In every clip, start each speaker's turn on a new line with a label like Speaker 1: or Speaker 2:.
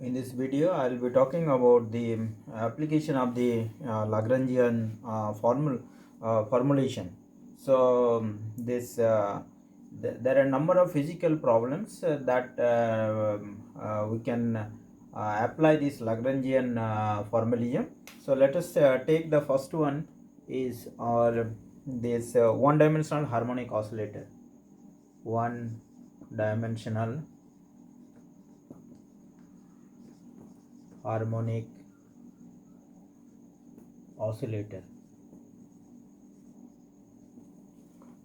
Speaker 1: In this video, I will be talking about the application of the Lagrangian formulation. So, there are a number of physical problems that we can apply this Lagrangian formalism. So, let us take the first one is this one-dimensional harmonic oscillator. One-dimensional harmonic oscillator.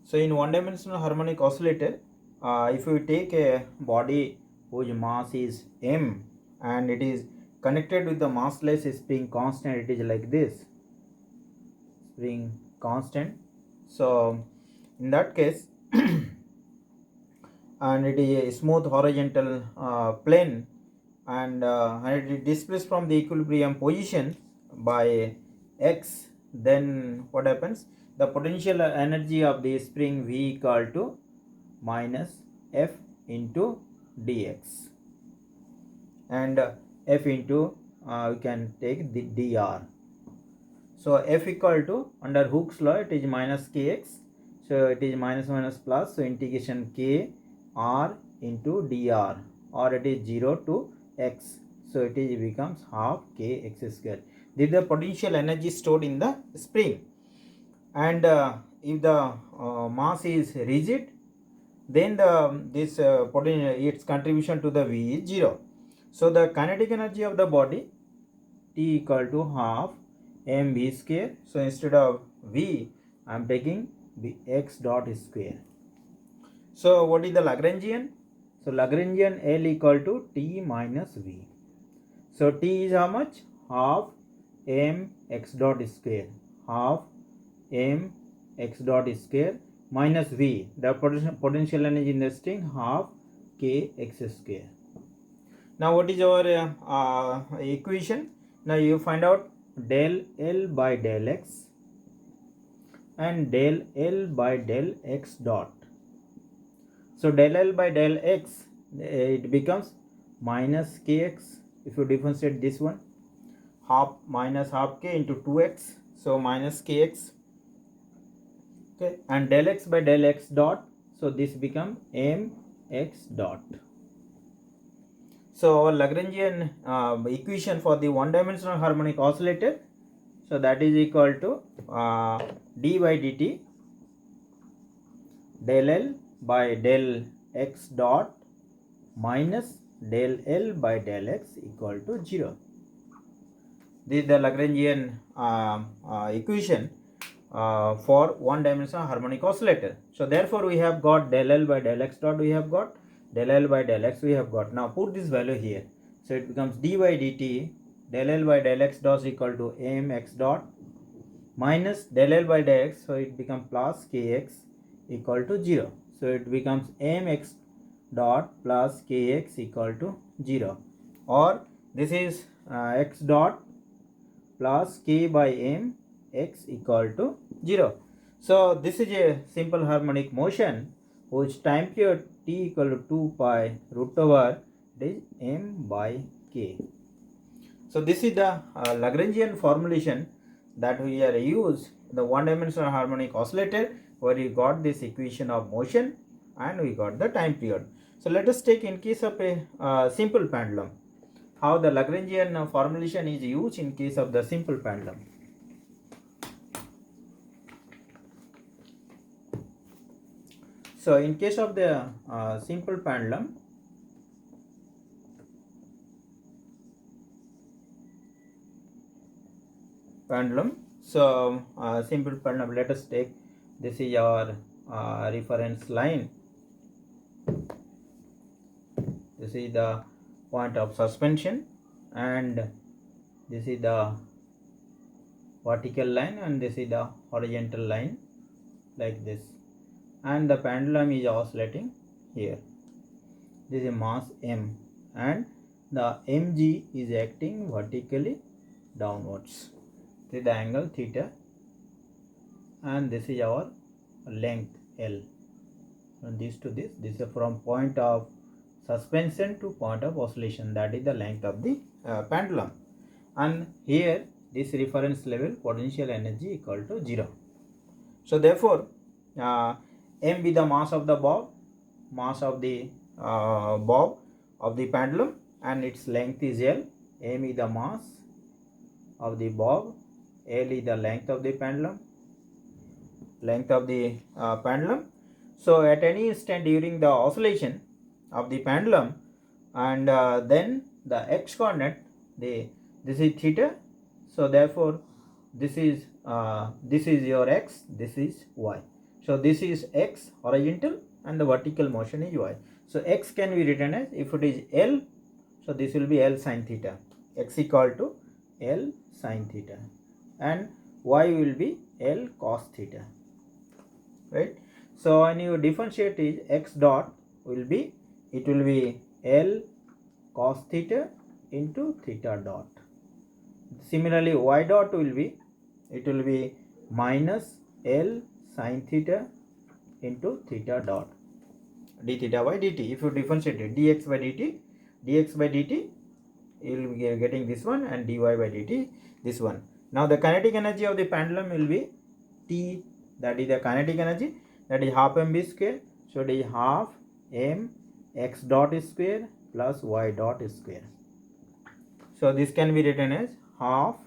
Speaker 1: So in one-dimensional harmonic oscillator, if you take a body whose mass is m and it is connected with the massless spring constant, it is like this, spring constant. So in that case, and it is a smooth horizontal plane, and it is displaced from the equilibrium position by x, then what happens? The potential energy of the spring V equal to minus F into dx, and F into we can take the dr. So F equal to, under Hooke's law, it is minus kx, so it is minus minus plus, so integration k r into dr, or it is 0 to x, so it is becomes half kx square. This is the potential energy stored in the spring, and if the mass is rigid, then this its contribution to the V is 0. So the kinetic energy of the body T equal to half mv square. So instead of V, I am taking the x dot square. So what is the Lagrangian? So Lagrangian L equal to T minus V. So T is how much? Half m x dot square. Half m x dot square minus V, the potential energy in the string, half k x square. Now what is our equation? Now you find out del L by del x and del L by del x dot. So del L by del x, it becomes minus kx. If you differentiate this one, half minus half k into 2x, so minus kx. Okay, and del x by del x dot, so this become mx dot. So our Lagrangian equation for the one-dimensional harmonic oscillator, so that is equal to d by dt del L by del x dot minus del L by del x equal to 0. This is the Lagrangian equation for one-dimensional harmonic oscillator. So therefore we have got del L by del x dot, we have got del L by del x, we have got. Now put this value here. So it becomes d by dt del L by del x dot is equal to mx dot minus del L by del x, so it becomes plus kx equal to 0. So it becomes mx dot plus kx equal to 0, or this is x dot plus k by m x equal to 0. So this is a simple harmonic motion whose time period t equal to 2 pi root over this m by k. So this is the Lagrangian formulation that we are used the one-dimensional harmonic oscillator, where we got this equation of motion and we got the time period. So let us take in case of a simple pendulum, how the Lagrangian formulation is used in case of the simple pendulum. So in case of the simple pendulum, so simple pendulum, let us take, this is our reference line, this is the point of suspension, and this is the vertical line, and this is the horizontal line, like this, and the pendulum is oscillating here. This is mass m, and the mg is acting vertically downwards. This is the angle theta, and this is our length L. From this to this is from point of suspension to point of oscillation, that is the length of the pendulum. And here this reference level potential energy equal to 0. So therefore m be the mass of the bob of the pendulum, and its length is L. M is the mass of the bob, L is the length of the pendulum. So at any instant during the oscillation of the pendulum, and then the x coordinate, this is theta, so therefore this is your x, this is y. So this is x horizontal and the vertical motion is y. So x can be written as, if it is L, so this will be L sin theta, x equal to L sin theta, and y will be L cos theta, right? So when you differentiate it, x dot will be, it will be L cos theta into theta dot. Similarly y dot will be, it will be minus L sin theta into theta dot, d theta by dt. If you differentiate it, dx by dt, you will be getting this one, and dy by dt this one. Now the kinetic energy of the pendulum will be T, that is the kinetic energy, that is half mv square. So it is half m x dot square plus y dot square. So this can be written as half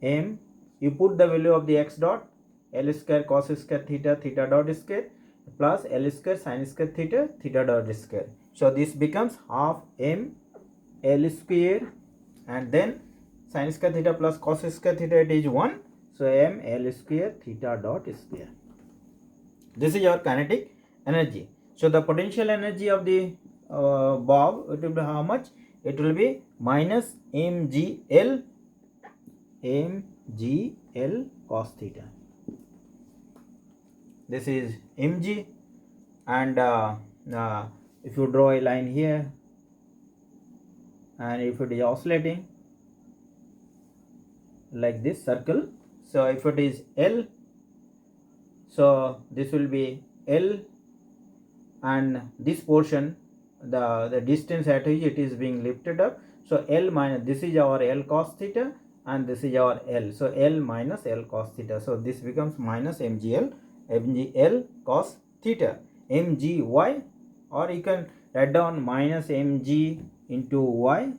Speaker 1: m, you put the value of the x dot, L square cos square theta, theta dot square, plus L square sin square theta, theta dot square. So this becomes half m L square, and then sin square theta plus cos square theta, it is 1. So m L square theta dot square. This is your kinetic energy. So the potential energy of the bob, it will be how much? It will be minus mgl cos theta. This is mg, and if you draw a line here, and if it is oscillating like this circle, so if it is L, so this will be L, and this portion, the distance at which it is being lifted up, so L minus, this is our L cos theta, and this is our L, so L minus L cos theta. So this becomes minus mgl cos theta, mgy, or you can write down minus mg into y,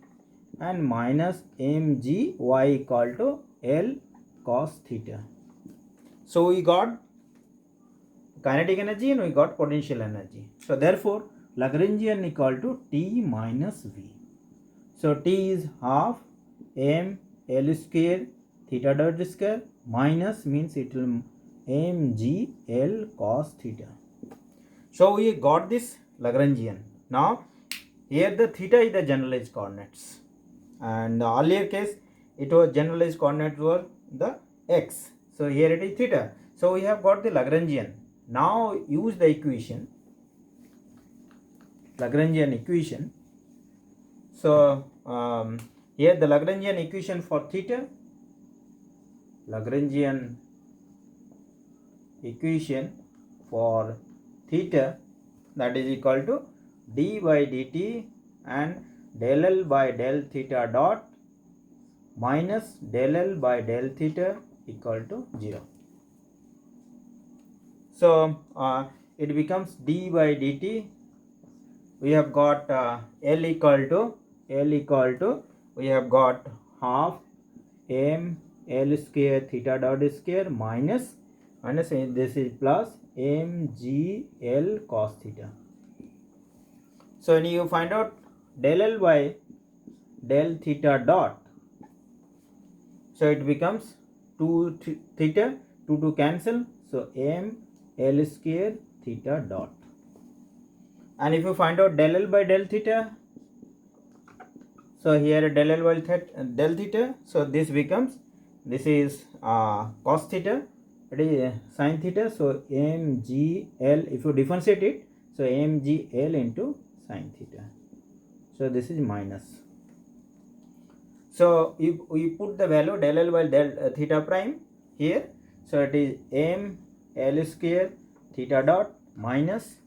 Speaker 1: and minus mgy equal to L cos theta. So we got kinetic energy and we got potential energy. So therefore Lagrangian equal to T minus V. So T is half m L square theta dot square, minus means it will mg L cos theta. So we got this Lagrangian. Now here the theta is the generalized coordinates, and the earlier case it was generalized coordinates were the x. So here it is theta. So we have got the Lagrangian. Now use the equation, Lagrangian equation. So here the Lagrangian equation for theta, Lagrangian equation for theta, that is equal to d by dt and del L by del theta dot minus del L by del theta equal to 0. So it becomes d by dt. We have got L equal to we have got half m L square theta dot square minus this is plus mg L cos theta. So when you find out del L by del theta dot, so it becomes 2 theta, 2 cancel, so m L square theta dot. And if you find out del L by del theta, so here del L by del theta, so this becomes, this is cos theta, it is sin theta, so mgl, if you differentiate it, so mgl into sin theta. So this is minus. So if we put the value del L by del theta prime here, so it is m L square theta dot minus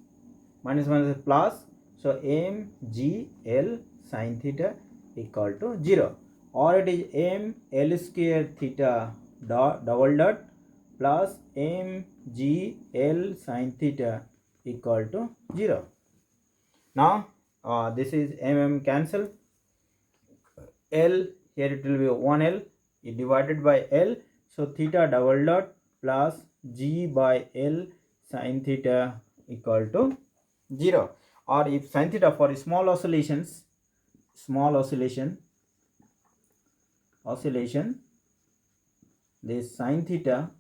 Speaker 1: plus So mgl sin theta equal to 0, or it is ml square theta double dot plus mgl sin theta equal to 0. Now this is cancel. L, here it will be 1L divided by L, so theta double dot plus G by L sin theta equal to 0. Or if sin theta for small oscillation, this sin theta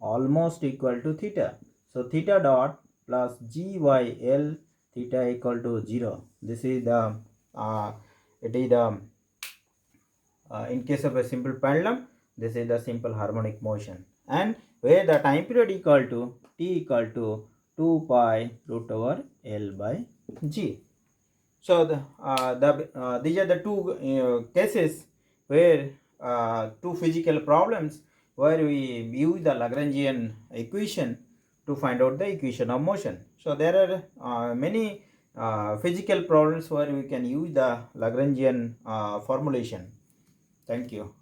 Speaker 1: almost equal to theta, so theta dot plus G by L theta equal to 0. This is the in case of a simple pendulum, this is the simple harmonic motion, and where the time period equal to t equal to 2 pi root over L by G. So these are the two cases where two physical problems where we use the Lagrangian equation to find out the equation of motion. So there are many physical problems where we can use the Lagrangian formulation. Thank you.